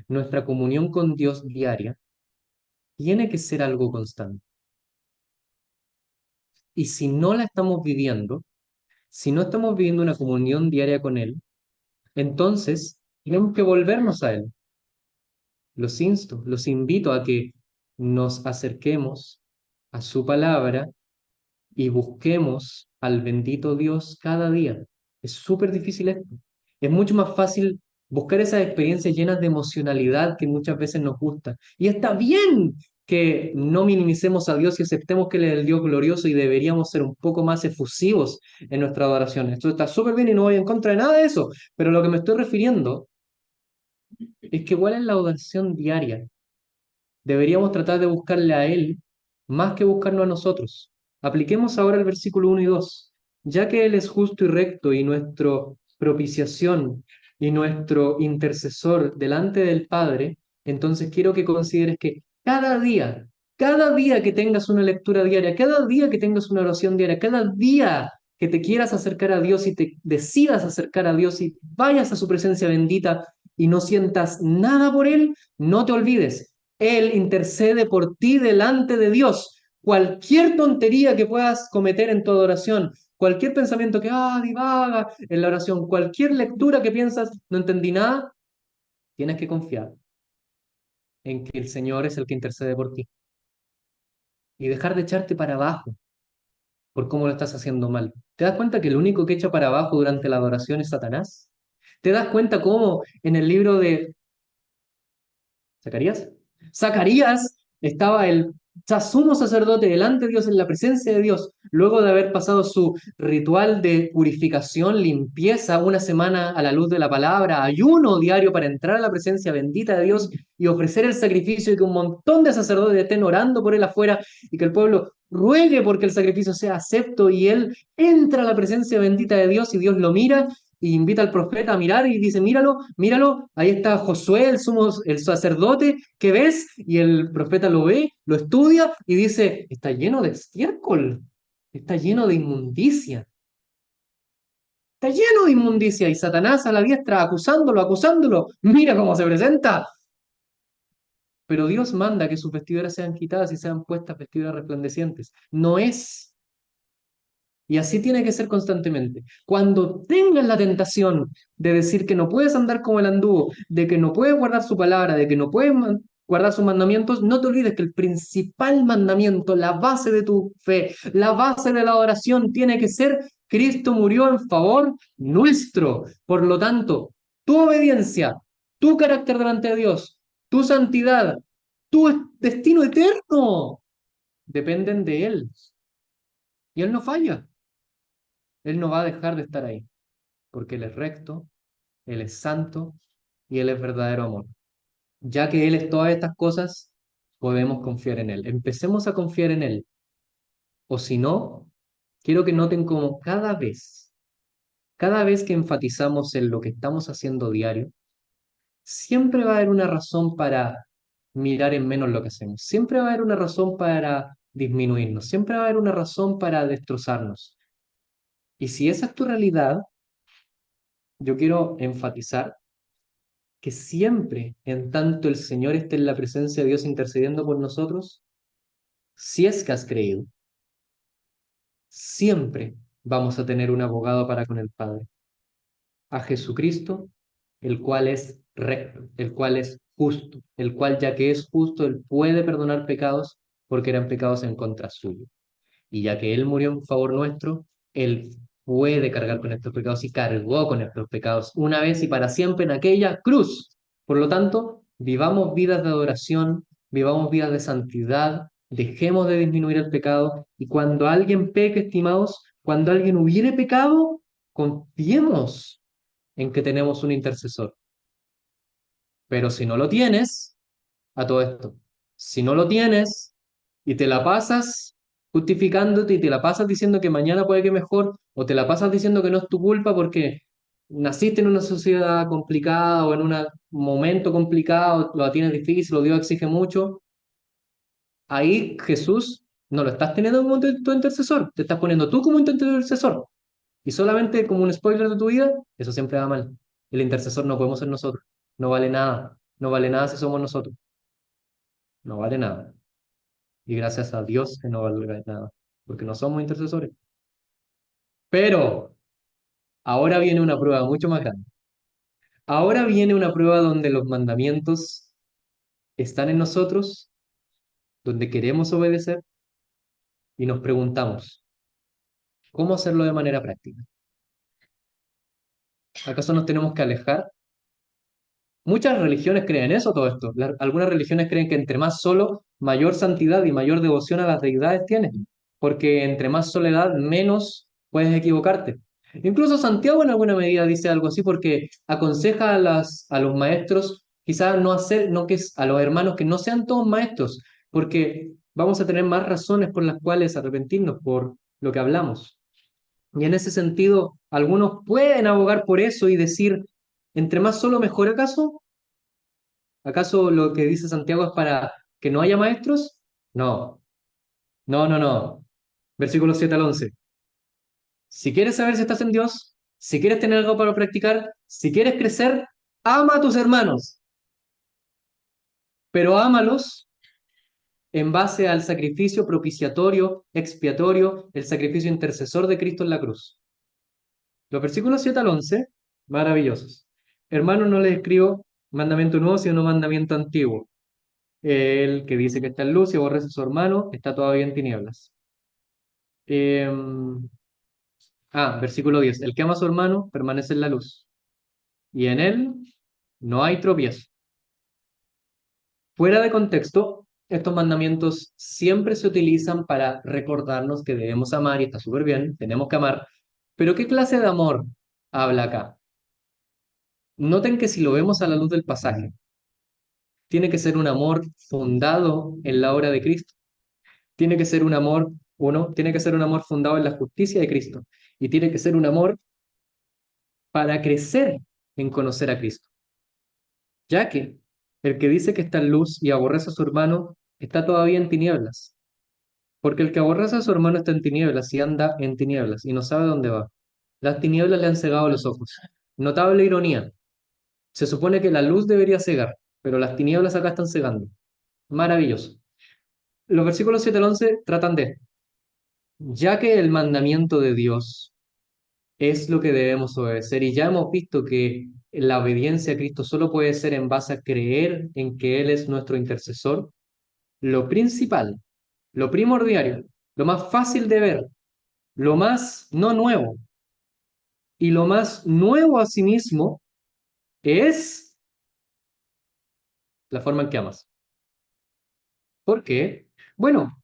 nuestra comunión con Dios diaria, tiene que ser algo constante. Y si no la estamos viviendo, si no estamos viviendo una comunión diaria con Él, entonces tenemos que volvernos a Él. Los insto, los invito a que nos acerquemos a su palabra y busquemos al bendito Dios cada día. Es súper difícil esto. Es mucho más fácil buscar esas experiencias llenas de emocionalidad que muchas veces nos gusta. Y está bien que no minimicemos a Dios y aceptemos que Él es el Dios glorioso y deberíamos ser un poco más efusivos en nuestra adoración. Esto está súper bien y no voy en contra de nada de eso, pero lo que me estoy refiriendo es que igual en la adoración diaria deberíamos tratar de buscarle a Él más que buscarnos a nosotros. Apliquemos ahora el versículo 1 y 2. Ya que Él es justo y recto y nuestro propiciación y nuestro intercesor delante del Padre, entonces quiero que consideres que cada día que tengas una lectura diaria, cada día que tengas una oración diaria, cada día que te quieras acercar a Dios y te decidas acercar a Dios y vayas a su presencia bendita y no sientas nada por Él, no te olvides él intercede por ti delante de Dios. Cualquier tontería que puedas cometer en tu oración, cualquier pensamiento que divaga en la oración, cualquier lectura que piensas, no entendí nada, tienes que confiar en que el Señor es el que intercede por ti y dejar de echarte para abajo por cómo lo estás haciendo mal. ¿Te das cuenta que el único que echa para abajo durante la adoración es Satanás? ¿Te das cuenta cómo en el libro de ¿Zacarías? Zacarías estaba el sumo sacerdote delante de Dios, en la presencia de Dios, luego de haber pasado su ritual de purificación, limpieza, una semana a la luz de la palabra, ayuno diario para entrar a la presencia bendita de Dios y ofrecer el sacrificio y que un montón de sacerdotes estén orando por él afuera y que el pueblo ruegue porque el sacrificio sea acepto y él entra a la presencia bendita de Dios y Dios lo mira y invita al profeta a mirar y dice, míralo, míralo, ahí está Josué, el sacerdote, ¿qué ves? Y el profeta lo ve, lo estudia y dice, está lleno de estiércol, está lleno de inmundicia, está lleno de inmundicia y Satanás a la diestra acusándolo, acusándolo, mira cómo se presenta. Pero Dios manda que sus vestiduras sean quitadas y sean puestas vestiduras resplandecientes. No es. Y así tiene que ser constantemente. Cuando tengas la tentación de decir que no puedes andar como el anduvo, de que no puedes guardar su palabra, de que no puedes guardar sus mandamientos, no te olvides que el principal mandamiento, la base de tu fe, la base de la adoración tiene que ser Cristo murió en favor nuestro. Por lo tanto, tu obediencia, tu carácter delante de Dios, tu santidad, tu destino eterno dependen de Él. Y Él no falla. Él no va a dejar de estar ahí, porque Él es recto, Él es santo y Él es verdadero amor. Ya que Él es todas estas cosas, podemos confiar en Él. Empecemos a confiar en Él. O si no, quiero que noten como cada vez que enfatizamos en lo que estamos haciendo diario, siempre va a haber una razón para mirar en menos lo que hacemos. Siempre va a haber una razón para disminuirnos. Siempre va a haber una razón para destrozarnos. Y si esa es tu realidad, yo quiero enfatizar que siempre, en tanto el Señor esté en la presencia de Dios intercediendo por nosotros, si es que has creído, siempre vamos a tener un abogado para con el Padre, a Jesucristo, el cual es recto, el cual es justo, el cual ya que es justo, Él puede perdonar pecados porque eran pecados en contra suyo. Y ya que Él murió en favor nuestro, Él puede cargar con estos pecados y cargó con estos pecados una vez y para siempre en aquella cruz. Por lo tanto, vivamos vidas de adoración, vivamos vidas de santidad, dejemos de disminuir el pecado y cuando alguien peque, estimados, cuando alguien hubiere pecado, confiemos en que tenemos un intercesor. Pero si no lo tienes, a todo esto. Si no lo tienes y te la pasas justificándote y te la pasas diciendo que mañana puede que mejor, o te la pasas diciendo que no es tu culpa porque naciste en una sociedad complicada o en un momento complicado, lo tienes difícil o Dios exige mucho, ahí Jesús no lo estás teniendo como tu intercesor, te estás poniendo tú como intercesor. Y solamente como un spoiler de tu vida, eso siempre va mal. El intercesor no podemos ser nosotros. No vale nada. No vale nada si somos nosotros. No vale nada. Y gracias a Dios que no valga nada, porque no somos intercesores. Pero ahora viene una prueba mucho más grande. Ahora viene una prueba donde los mandamientos están en nosotros, donde queremos obedecer y nos preguntamos, ¿cómo hacerlo de manera práctica? ¿Acaso nos tenemos que alejar? Muchas religiones creen eso, todo esto. Algunas religiones creen que entre más solo, mayor santidad y mayor devoción a las deidades tienes, porque entre más soledad, menos puedes equivocarte. Incluso Santiago en alguna medida dice algo así porque aconseja a los maestros quizás no hacer, no que a los hermanos que no sean todos maestros, porque vamos a tener más razones por las cuales arrepentirnos por lo que hablamos. Y en ese sentido, algunos pueden abogar por eso y decir, entre más solo, mejor acaso. ¿Acaso lo que dice Santiago es para que no haya maestros? No, no, no, no. Versículos 7 al 11. Si quieres saber si estás en Dios, si quieres tener algo para practicar, si quieres crecer, ama a tus hermanos, pero ámalos en base al sacrificio propiciatorio, expiatorio, el sacrificio intercesor de Cristo en la cruz. Los versículos 7 al 11, maravillosos. Hermanos, no les escribo mandamiento nuevo, sino mandamiento antiguo. El que dice que está en luz y aborrece a su hermano, está todavía en tinieblas. Eh, Versículo 10. El que ama a su hermano permanece en la luz, y en él no hay tropiezo. Fuera de contexto, estos mandamientos siempre se utilizan para recordarnos que debemos amar y está súper bien, tenemos que amar. Pero ¿qué clase de amor habla acá? Noten que si lo vemos a la luz del pasaje, tiene que ser un amor fundado en la obra de Cristo. Tiene que ser un amor, uno, tiene que ser un amor fundado en la justicia de Cristo. Y tiene que ser un amor para crecer en conocer a Cristo. Ya que el que dice que está en luz y aborrece a su hermano está todavía en tinieblas. Porque el que aborrece a su hermano está en tinieblas y anda en tinieblas y no sabe dónde va. Las tinieblas le han cegado los ojos. Notable ironía. Se supone que la luz debería cegar, pero las tinieblas acá están cegando. Maravilloso. Los versículos 7 al 11 tratan de, ya que el mandamiento de Dios es lo que debemos obedecer y ya hemos visto que la obediencia a Cristo solo puede ser en base a creer en que Él es nuestro intercesor, lo principal, lo primordial, lo más fácil de ver, lo más no nuevo y lo más nuevo asimismo es la forma en que amas. ¿Por qué? Bueno,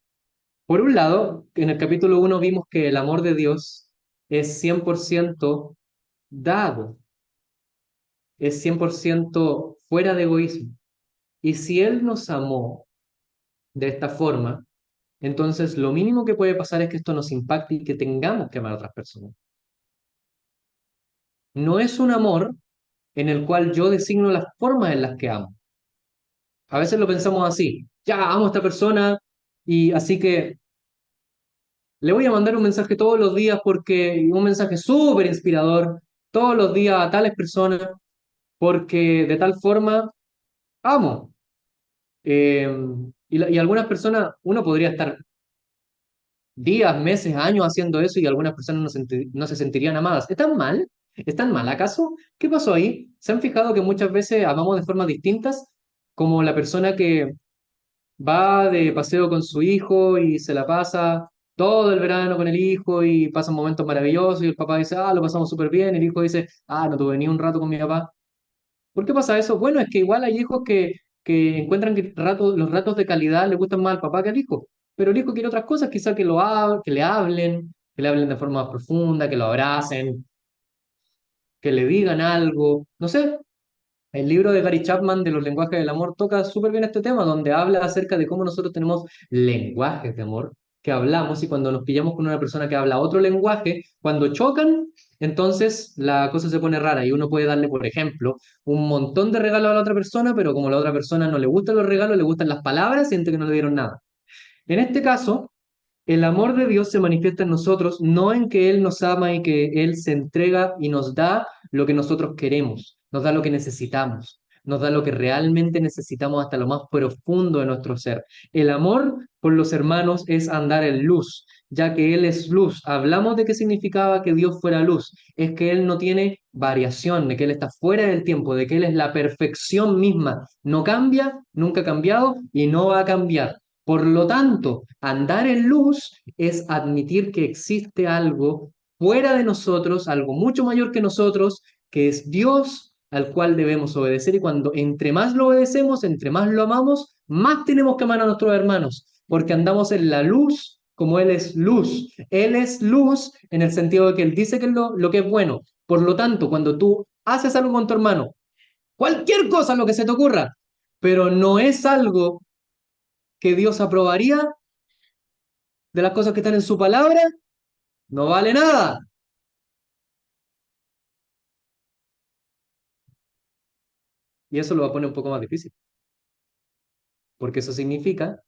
por un lado, en el capítulo 1 vimos que el amor de Dios es 100% dado, es 100% fuera de egoísmo. Y si Él nos amó de esta forma, entonces lo mínimo que puede pasar es que esto nos impacte y que tengamos que amar a otras personas. No es un amor en el cual yo designo las formas en las que amo. A veces lo pensamos así, ya amo a esta persona y así que le voy a mandar un mensaje todos los días porque un mensaje súper inspirador todos los días a tales personas porque de tal forma amo. Eh, y algunas personas, uno podría estar días, meses, años haciendo eso y algunas personas no se sentirían amadas. ¿Están mal? ¿Están mal acaso? ¿Qué pasó ahí? ¿Se han fijado que muchas veces amamos de formas distintas? Como la persona que va de paseo con su hijo y se la pasa todo el verano con el hijo y pasan momentos maravillosos y el papá dice, ah, lo pasamos súper bien, y el hijo dice, ah, no tuve ni un rato con mi papá. ¿Por qué pasa eso? Bueno, es que igual hay hijos que encuentran que los ratos de calidad le gustan más al papá que al hijo, pero el hijo quiere otras cosas, quizá que le hablen de forma más profunda, que lo abracen, que le digan algo, no sé. El libro de Gary Chapman de los lenguajes del amor toca súper bien este tema, donde habla acerca de cómo nosotros tenemos lenguajes de amor que hablamos y cuando nos pillamos con una persona que habla otro lenguaje, cuando chocan, entonces la cosa se pone rara y uno puede darle, por ejemplo, un montón de regalos a la otra persona, pero como a la otra persona no le gustan los regalos, le gustan las palabras, siente que no le dieron nada. En este caso, el amor de Dios se manifiesta en nosotros, no en que Él nos ama y que Él se entrega y nos da lo que nosotros queremos, nos da lo que necesitamos, nos da lo que realmente necesitamos hasta lo más profundo de nuestro ser. El amor por los hermanos es andar en luz, ya que Él es luz. Hablamos de qué significaba que Dios fuera luz, es que Él no tiene variación, de que Él está fuera del tiempo, de que Él es la perfección misma. No cambia, nunca ha cambiado y no va a cambiar. Por lo tanto, andar en luz es admitir que existe algo fuera de nosotros, algo mucho mayor que nosotros, que es Dios al cual debemos obedecer y cuando entre más lo obedecemos, entre más lo amamos, más tenemos que amar a nuestros hermanos, porque andamos en la luz como Él es luz. Él es luz en el sentido de que Él dice que es lo que es bueno. Por lo tanto, cuando tú haces algo con tu hermano, cualquier cosa, lo que se te ocurra, pero no es algo que Dios aprobaría de las cosas que están en su palabra, no vale nada. Y eso lo va a poner un poco más difícil, porque eso significa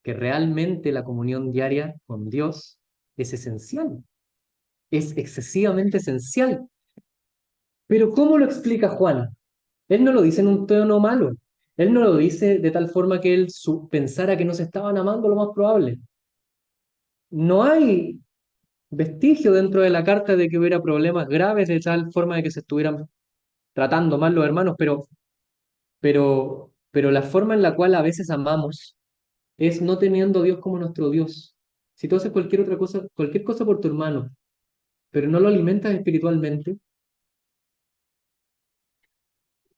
que realmente la comunión diaria con Dios es esencial, es excesivamente esencial. Pero ¿cómo lo explica Juan? Él no lo dice en un tono malo, él no lo dice de tal forma que él pensara que no se estaban amando lo más probable. No hay vestigio dentro de la carta de que hubiera problemas graves de tal forma de que se estuvieran tratando mal los hermanos, pero la forma en la cual a veces amamos es no teniendo a Dios como nuestro Dios. Si tú haces cualquier cosa por tu hermano, pero no lo alimentas espiritualmente,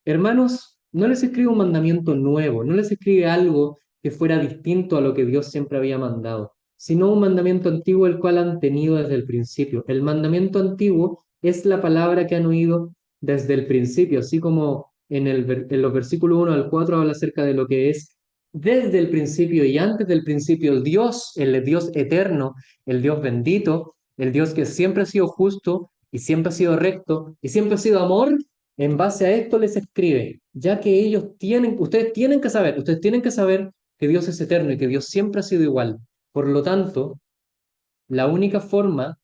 hermanos, No les escribe un mandamiento nuevo, no les escribe algo que fuera distinto a lo que Dios siempre había mandado, sino un mandamiento antiguo el cual han tenido desde el principio. El mandamiento antiguo es la palabra que han oído desde el principio, así como en los versículos 1 al 4 habla acerca de lo que es desde el principio y antes del principio Dios, el Dios eterno, el Dios bendito, el Dios que siempre ha sido justo y siempre ha sido recto y siempre ha sido amor. En base a esto les escribe, ya que ustedes tienen que saber que Dios es eterno y que Dios siempre ha sido igual. Por lo tanto, la única forma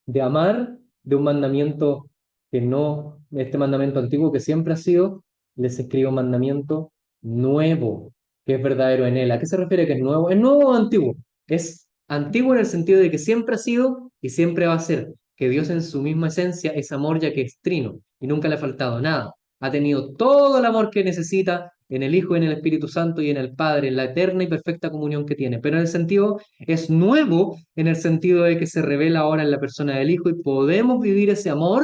de amar de un mandamiento que no, este mandamiento antiguo que siempre ha sido, les escribe un mandamiento nuevo, que es verdadero en él. ¿A qué se refiere que es nuevo? ¿Es nuevo o antiguo? Es antiguo en el sentido de que siempre ha sido y siempre va a ser, que Dios en su misma esencia es amor ya que es trino y nunca le ha faltado nada. Ha tenido todo el amor que necesita en el Hijo, en el Espíritu Santo y en el Padre, en la eterna y perfecta comunión que tiene. Pero en el sentido es nuevo en el sentido de que se revela ahora en la persona del Hijo y podemos vivir ese amor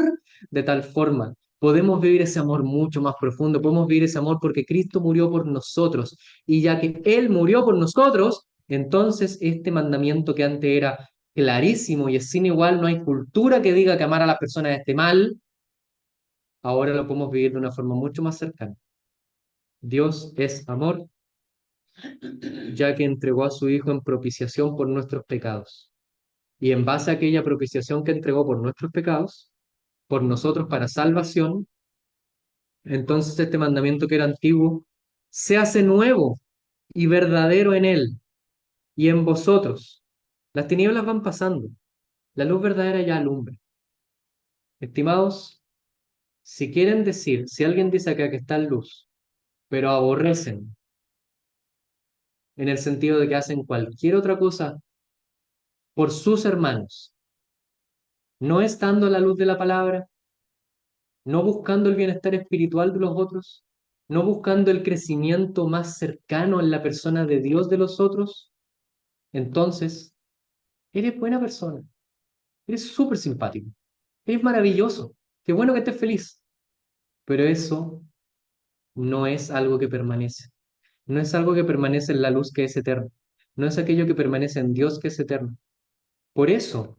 de tal forma. Podemos vivir ese amor mucho más profundo, podemos vivir ese amor porque Cristo murió por nosotros. Y ya que Él murió por nosotros, entonces este mandamiento que antes era clarísimo y es sin igual, no hay cultura que diga que amar a las personas esté mal, ahora lo podemos vivir de una forma mucho más cercana. Dios es amor, ya que entregó a su Hijo en propiciación por nuestros pecados. Y en base a aquella propiciación que entregó por nuestros pecados, por nosotros para salvación, entonces este mandamiento que era antiguo se hace nuevo y verdadero en él y en vosotros. Las tinieblas van pasando, la luz verdadera ya alumbra. Estimados, si quieren decir, si alguien dice acá que está en luz, pero aborrecen en el sentido de que hacen cualquier otra cosa por sus hermanos, no estando a la luz de la palabra, no buscando el bienestar espiritual de los otros, no buscando el crecimiento más cercano en la persona de Dios de los otros, entonces eres buena persona, eres súper simpático, eres maravilloso, qué bueno que estés feliz, pero eso no es algo que permanece, no es algo que permanece en la luz que es eterna, no es aquello que permanece en Dios que es eterno. Por eso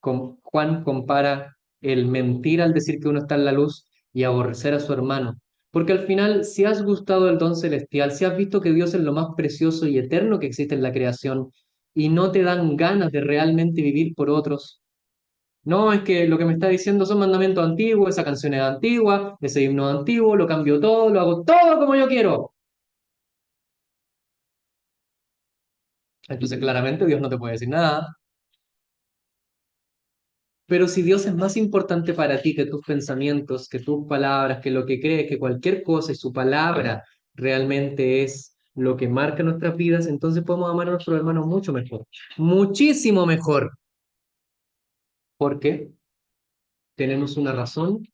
Juan compara el mentir al decir que uno está en la luz y aborrecer a su hermano. Porque al final, si has gustado del don celestial, si has visto que Dios es lo más precioso y eterno que existe en la creación y no te dan ganas de realmente vivir por otros, no es que lo que me está diciendo son mandamientos antiguos, esa canción es antigua, ese himno es antiguo, lo cambio todo, lo hago todo como yo quiero. Entonces, claramente Dios no te puede decir nada. Pero si Dios es más importante para ti que tus pensamientos, que tus palabras, que lo que crees, que cualquier cosa y su palabra realmente es lo que marca nuestras vidas, entonces podemos amar a nuestros hermanos mucho mejor, muchísimo mejor, porque tenemos una razón,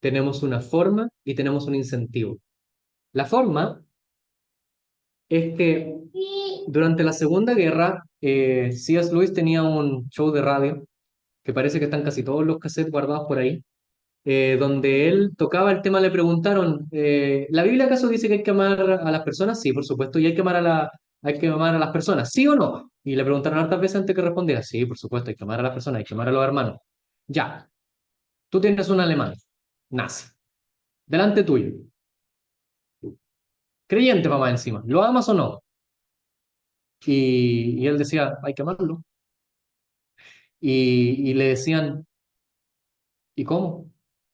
tenemos una forma y tenemos un incentivo. La forma es que durante la Segunda Guerra, C.S. Lewis tenía un show de radio, que parece que están casi todos los cassettes guardados por ahí, donde él tocaba el tema, le preguntaron, ¿la Biblia acaso dice que hay que amar a las personas? Sí, por supuesto, y hay que amar a las personas, ¿sí o no? Y le preguntaron hartas veces antes que respondiera, sí, por supuesto, hay que amar a las personas, hay que amar a los hermanos. Ya, tú tienes un alemán, nazi, delante tuyo, creyente mamá encima, ¿lo amas o no? Y él decía, hay que amarlo. Y le decían, ¿y cómo?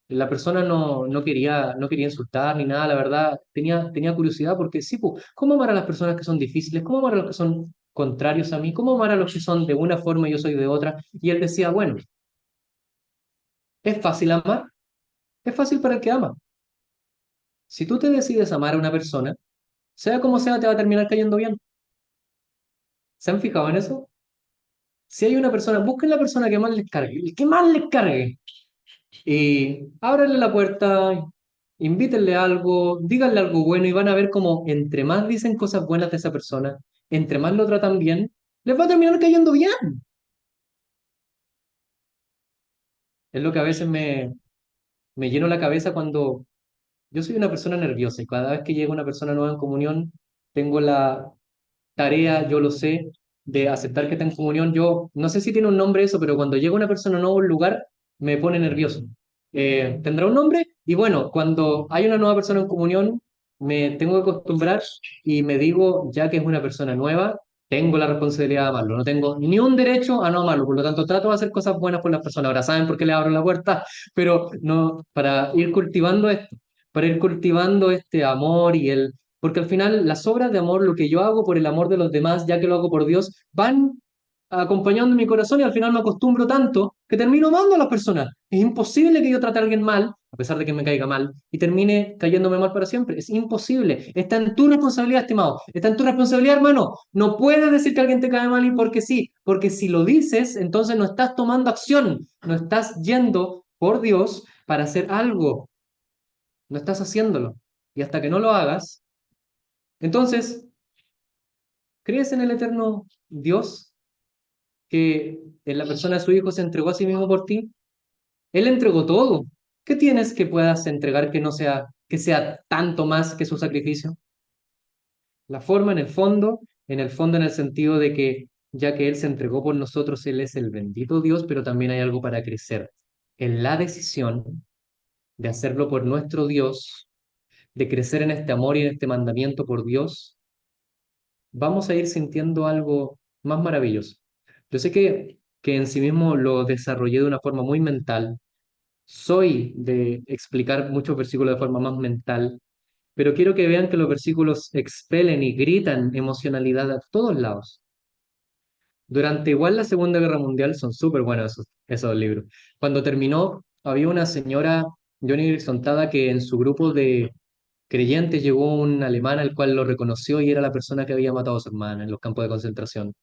La persona no quería insultar ni nada, la verdad, tenía curiosidad porque sí, pues, ¿cómo amar a las personas que son difíciles? ¿Cómo amar a los que son contrarios a mí? ¿Cómo amar a los que son de una forma y yo soy de otra? Y él decía, bueno, ¿es fácil amar? Es fácil para el que ama. Si tú te decides amar a una persona, sea como sea, te va a terminar cayendo bien. ¿Se han fijado en eso? Si hay una persona, busquen la persona que más les cargue, el que más les cargue. Y ábranle la puerta, invítenle algo, díganle algo bueno y van a ver como entre más dicen cosas buenas de esa persona, entre más lo tratan bien, les va a terminar cayendo bien. Es lo que a veces me lleno la cabeza cuando Yo soy una persona nerviosa y cada vez que llega una persona nueva en comunión, tengo la tarea, yo lo sé, de aceptar que está en comunión. Yo no sé si tiene un nombre eso, pero cuando llega una persona nueva a un lugar, me pone nervioso. ¿Tendrá un nombre? Y bueno, cuando hay una nueva persona en comunión, me tengo que acostumbrar y me digo, ya que es una persona nueva, tengo la responsabilidad de amarlo. No tengo ni un derecho a no amarlo. Por lo tanto, trato de hacer cosas buenas por las personas. Ahora saben por qué le abro la puerta, pero no, para ir cultivando esto, para ir cultivando este amor y el porque al final las obras de amor, lo que yo hago por el amor de los demás, ya que lo hago por Dios, van acompañando mi corazón y al final me acostumbro tanto que termino amando a las personas. Es imposible que yo trate a alguien mal, a pesar de que me caiga mal, y termine cayéndome mal para siempre. Es imposible. Está en tu responsabilidad, estimado. Está en tu responsabilidad, hermano. No puedes decir que alguien te cae mal y porque sí, porque si lo dices, entonces no estás tomando acción, no estás yendo por Dios para hacer algo, no estás haciéndolo. Y hasta que no lo hagas, entonces ¿crees en el eterno Dios que en la persona de su Hijo se entregó a sí mismo por ti? Él entregó todo. ¿Qué tienes que puedas entregar que sea tanto más que su sacrificio? La forma en el fondo en el sentido de que ya que Él se entregó por nosotros, Él es el bendito Dios, pero también hay algo para crecer. En la decisión de hacerlo por nuestro Dios, de crecer en este amor y en este mandamiento por Dios, vamos a ir sintiendo algo más maravilloso. Yo sé que en sí mismo lo desarrollé de una forma muy mental, soy de explicar muchos versículos de forma más mental, pero quiero que vean que los versículos expelen y gritan emocionalidad a todos lados. Durante igual la Segunda Guerra Mundial son súper buenos esos libros. Cuando terminó, había una señora, Johnny Grissom, que en su grupo de creyentes llegó un alemán al cual lo reconoció y era la persona que había matado a su hermana en los campos de concentración.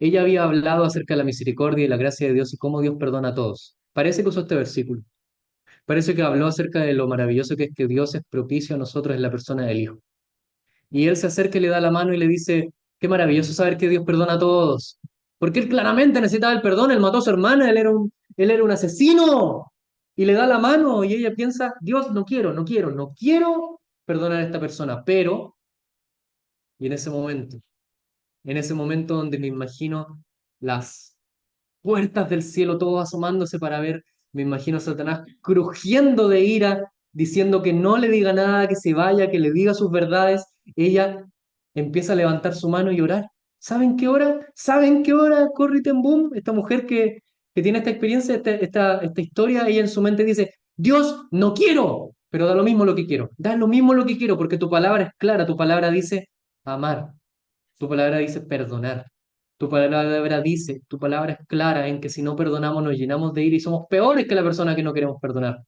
Ella había hablado acerca de la misericordia y la gracia de Dios y cómo Dios perdona a todos. Parece que usó este versículo. Parece que habló acerca de lo maravilloso que es que Dios es propicio a nosotros en la persona del Hijo. Y él se acerca y le da la mano y le dice, qué maravilloso saber que Dios perdona a todos. Porque él claramente necesitaba el perdón, él mató a su hermana, él era un asesino. Y le da la mano y ella piensa, Dios, no quiero perdonar a esta persona. Pero, y en ese momento donde me imagino las puertas del cielo, todos asomándose para ver, me imagino a Satanás crujiendo de ira, diciendo que no le diga nada, que se vaya, que le diga sus verdades. Ella empieza a levantar su mano y orar. ¿Saben qué hora? ¿Saben qué hora corre Ten Boom? Esta mujer que tiene esta experiencia, esta historia, ella en su mente dice, Dios, no quiero, pero da lo mismo lo que quiero, da lo mismo lo que quiero, porque tu palabra es clara, tu palabra dice amar, tu palabra dice perdonar. Tu palabra es clara en que si no perdonamos nos llenamos de ira y somos peores que la persona que no queremos perdonar.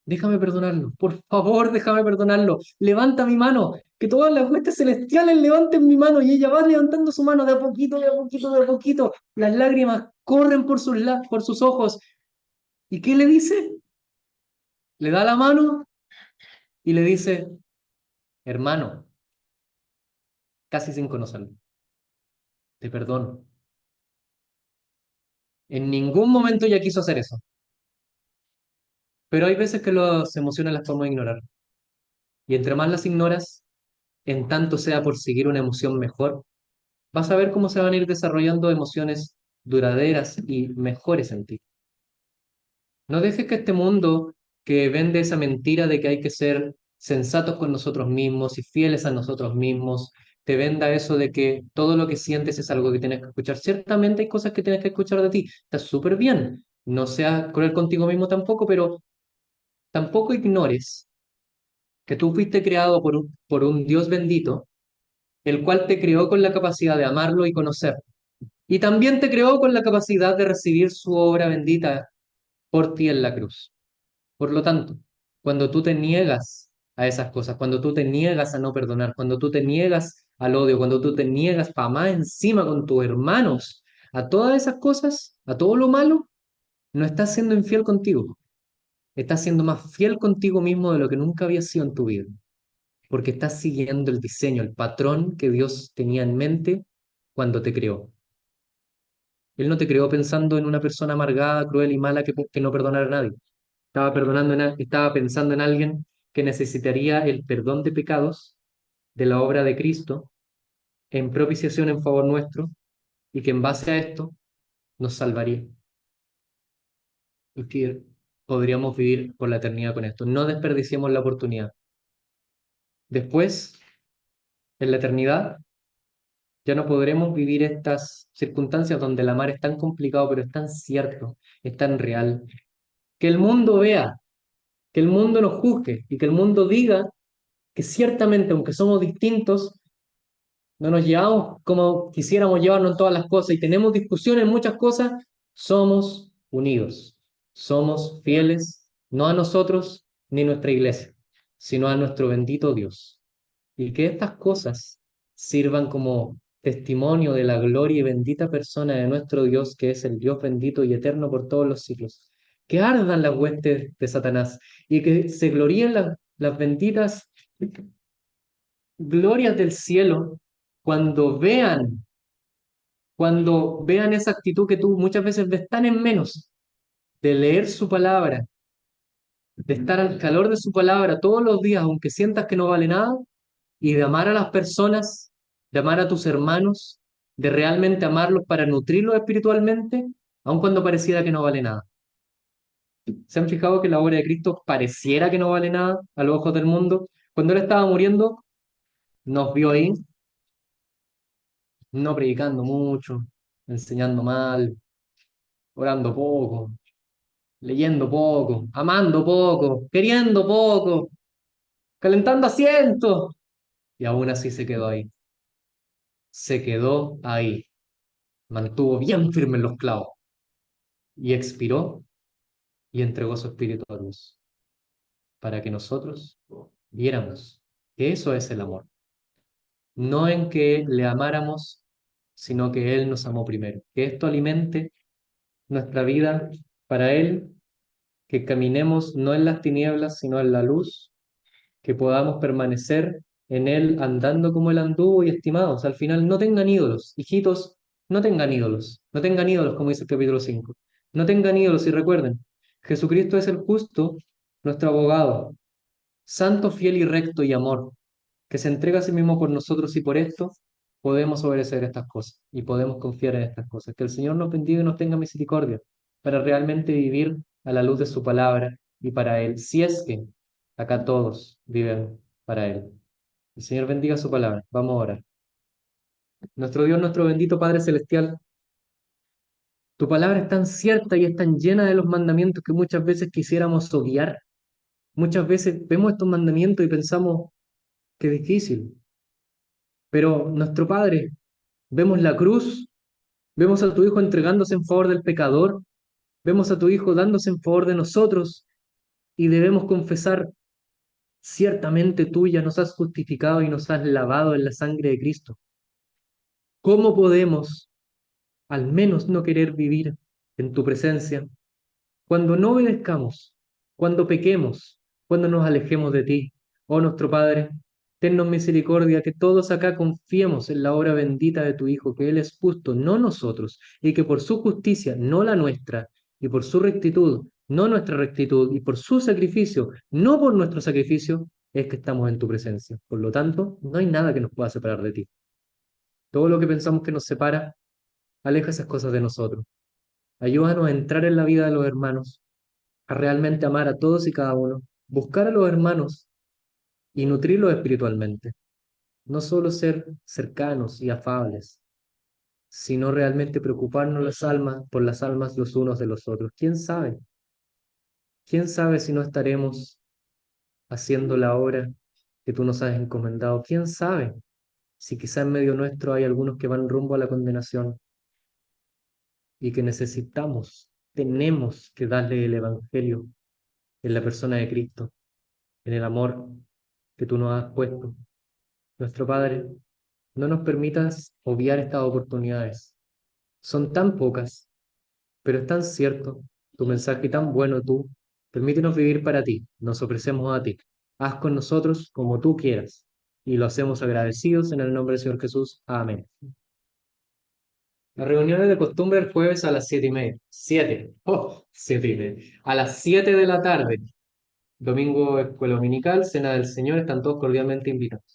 Déjame perdonarlo, por favor, déjame perdonarlo. Levanta mi mano, que todas las huestes celestiales levanten mi mano y ella va levantando su mano de a poquito, de a poquito, de a poquito. Las lágrimas corren por por sus ojos. ¿Y qué le dice? Le da la mano y le dice, hermano, casi sin conocerlo, te perdono. En ningún momento ella quiso hacer eso, pero hay veces que las emociones las podemos ignorar. Y entre más las ignoras, en tanto sea por seguir una emoción mejor, vas a ver cómo se van a ir desarrollando emociones duraderas y mejores en ti. No dejes que este mundo que vende esa mentira de que hay que ser sensatos con nosotros mismos y fieles a nosotros mismos, te venda eso de que todo lo que sientes es algo que tienes que escuchar. Ciertamente hay cosas que tienes que escuchar de ti. Está súper bien. No seas cruel contigo mismo tampoco, pero tampoco ignores que tú fuiste creado por un Dios bendito, el cual te creó con la capacidad de amarlo y conocer. Y también te creó con la capacidad de recibir su obra bendita por ti en la cruz. Por lo tanto, cuando tú te niegas a esas cosas, cuando tú te niegas a no perdonar, cuando tú te niegas al odio, cuando tú te niegas para más encima con tus hermanos, a todas esas cosas, a todo lo malo, no estás siendo infiel contigo. Estás siendo más fiel contigo mismo de lo que nunca habías sido en tu vida, porque estás siguiendo el diseño, el patrón que Dios tenía en mente cuando te creó. Él no te creó pensando en una persona amargada, cruel y mala que no perdonara a nadie. Estaba pensando en alguien que necesitaría el perdón de pecados de la obra de Cristo en propiciación en favor nuestro y que en base a esto nos salvaría y que podríamos vivir por la eternidad con esto. No desperdiciemos la oportunidad. Después, en la eternidad, ya no podremos vivir estas circunstancias donde el amar es tan complicado, pero es tan cierto, es tan real. Que el mundo vea, que el mundo nos juzgue y que el mundo diga que ciertamente, aunque somos distintos, no nos llevamos como quisiéramos llevarnos en todas las cosas y tenemos discusiones en muchas cosas, somos unidos, somos fieles, no a nosotros ni a nuestra iglesia, sino a nuestro bendito Dios. Y que estas cosas sirvan como testimonio de la gloria y bendita persona de nuestro Dios, que es el Dios bendito y eterno por todos los siglos. Que ardan las huestes de Satanás y que se gloríen las benditas glorias del cielo cuando vean esa actitud que tú muchas veces ves tan en menos, de leer su palabra, de estar al calor de su palabra todos los días, aunque sientas que no vale nada, y de amar a las personas, de amar a tus hermanos, de realmente amarlos para nutrirlos espiritualmente, aun cuando pareciera que no vale nada. ¿Se han fijado que la obra de Cristo pareciera que no vale nada a los ojos del mundo? Cuando Él estaba muriendo, nos vio ahí, no predicando mucho, enseñando mal, orando poco, leyendo poco, amando poco, queriendo poco, calentando asientos. Y aún así se quedó ahí. Se quedó ahí. Mantuvo bien firme los clavos. Y expiró y entregó su espíritu a Dios. Para que nosotros viéramos que eso es el amor. No en que le amáramos, sino que Él nos amó primero. Que esto alimente nuestra vida para Él, que caminemos no en las tinieblas, sino en la luz, que podamos permanecer en Él andando como Él anduvo y estimados. Al final, no tengan ídolos, hijitos, no tengan ídolos, como dice el capítulo 5. No tengan ídolos y recuerden, Jesucristo es el justo, nuestro abogado, santo, fiel y recto y amor, que se entrega a sí mismo por nosotros y por esto podemos obedecer estas cosas y podemos confiar en estas cosas. Que el Señor nos bendiga y nos tenga misericordia para realmente vivir a la luz de su palabra y para Él, si es que acá todos viven para Él. El Señor bendiga su palabra. Vamos a orar. Nuestro Dios, nuestro bendito Padre Celestial, tu palabra es tan cierta y es tan llena de los mandamientos que muchas veces quisiéramos obviar. Muchas veces vemos estos mandamientos y pensamos, qué difícil. Pero nuestro Padre, vemos la cruz, vemos a tu Hijo entregándose en favor del pecador, vemos a tu Hijo dándose en favor de nosotros y debemos confesar, ciertamente tú ya nos has justificado y nos has lavado en la sangre de Cristo. ¿Cómo podemos al menos no querer vivir en tu presencia cuando no obedezcamos, cuando pequemos, cuando nos alejemos de ti? Oh nuestro Padre, tennos misericordia, que todos acá confiemos en la obra bendita de tu Hijo, que Él es justo, no nosotros, y que por su justicia, no la nuestra, y por su rectitud, no nuestra rectitud, y por su sacrificio, no por nuestro sacrificio, es que estamos en tu presencia. Por lo tanto, no hay nada que nos pueda separar de ti. Todo lo que pensamos que nos separa, aleja esas cosas de nosotros. Ayúdanos a entrar en la vida de los hermanos, a realmente amar a todos y cada uno, buscar a los hermanos y nutrirlos espiritualmente. No solo ser cercanos y afables, sino realmente preocuparnos las almas, por las almas los unos de los otros. ¿Quién sabe? ¿Quién sabe si no estaremos haciendo la obra que tú nos has encomendado? ¿Quién sabe si quizá en medio nuestro hay algunos que van rumbo a la condenación y que tenemos que darle el Evangelio en la persona de Cristo, en el amor que tú nos has puesto? Nuestro Padre, no nos permitas obviar estas oportunidades. Son tan pocas, pero es tan cierto tu mensaje y tan bueno tú. Permítenos vivir para ti, nos ofrecemos a ti. Haz con nosotros como tú quieras. Y lo hacemos agradecidos en el nombre del Señor Jesús. Amén. Las reuniones de costumbre el jueves a las 7:30. 7. Oh, 7:30. A las 7 de la tarde. Domingo, escuela dominical, cena del Señor, están todos cordialmente invitados.